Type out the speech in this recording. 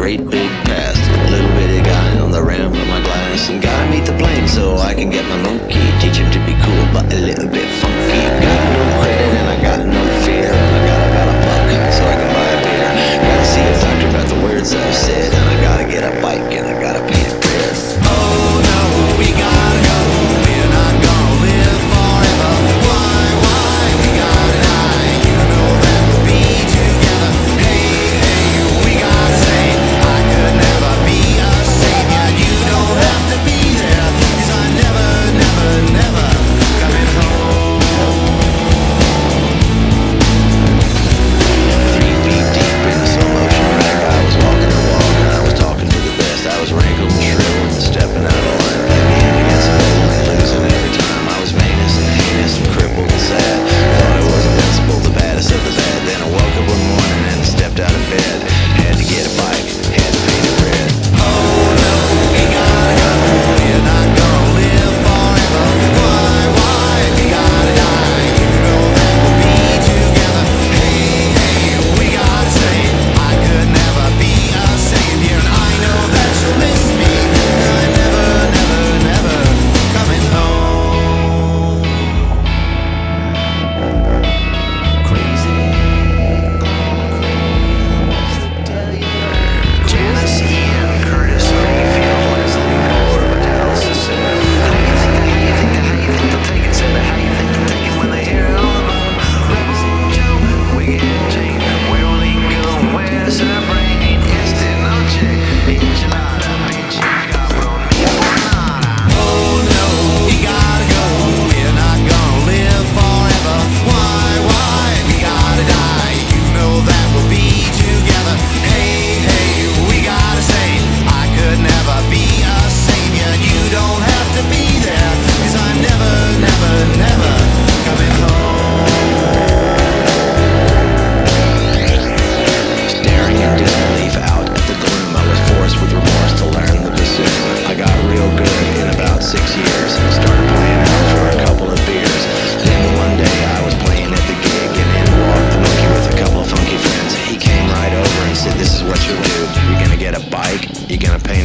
great big past. A little bitty guy on the rim of my glass. And gotta meet the plane so I can get my monkey. Teach him to be cool but a little bit funky. Got no credit and I got no fear. I got about $1 so I can buy a beer. Gotta see a doctor about the words I've said. And I gotta get a bike and I gotta pay it red. Oh no, we gotta go. We're not gonna live forever. Why, we gotta die. You know that we'll be together. Hey, we gotta say I could never be a savior. You don't have to be there, 'cause I'm never coming home. 3 feet deep in the slow motion wreck. I was walking the walk and I was talking to the best. I was wrinkled and shrill and stepping out of line. Playing against the middle and losing every time. I was famous and heinous and crippled and sad. Thought I was invincible, the baddest of the bad. Then I woke up one morning and stepped out of bed. Had to get a bike, had to paint it red. Oh no, we gotta go. We're not gonna live forever. Why, we gotta die. You know that we'll be together. Hey, we gotta say I could never be a savior. And I know that you'll miss me. I'm never coming home. Crazy. Janice, Ian, Curtis, Mayfield, Leslie, Gore, Dallas, Sarah. How you think they'll take it, Sarah? How you think they'll take it when they hear it all about Rebel Joe, Wicked Jane? Where will he go? Where's her brain? Este noche, enchilada, bitch, you got on me for nada. Oh no, we gotta go. We're not gonna live forever. Why, we gotta die. You know that we'll be together. Hey, we gotta say I could never be a savior. You don't have to be there, 'cause I'm never coming home. Staring in disbelief out at the gloom, I was forced with remorse to learn the bassoon. I got real good in about 6 years. Started playing out for a couple of beers. Then one day I was playing at the gig and in walked the monkey with a couple of funky friends. He came right over and said, "This is what you'll do. You're gonna get a bike, you're gonna pay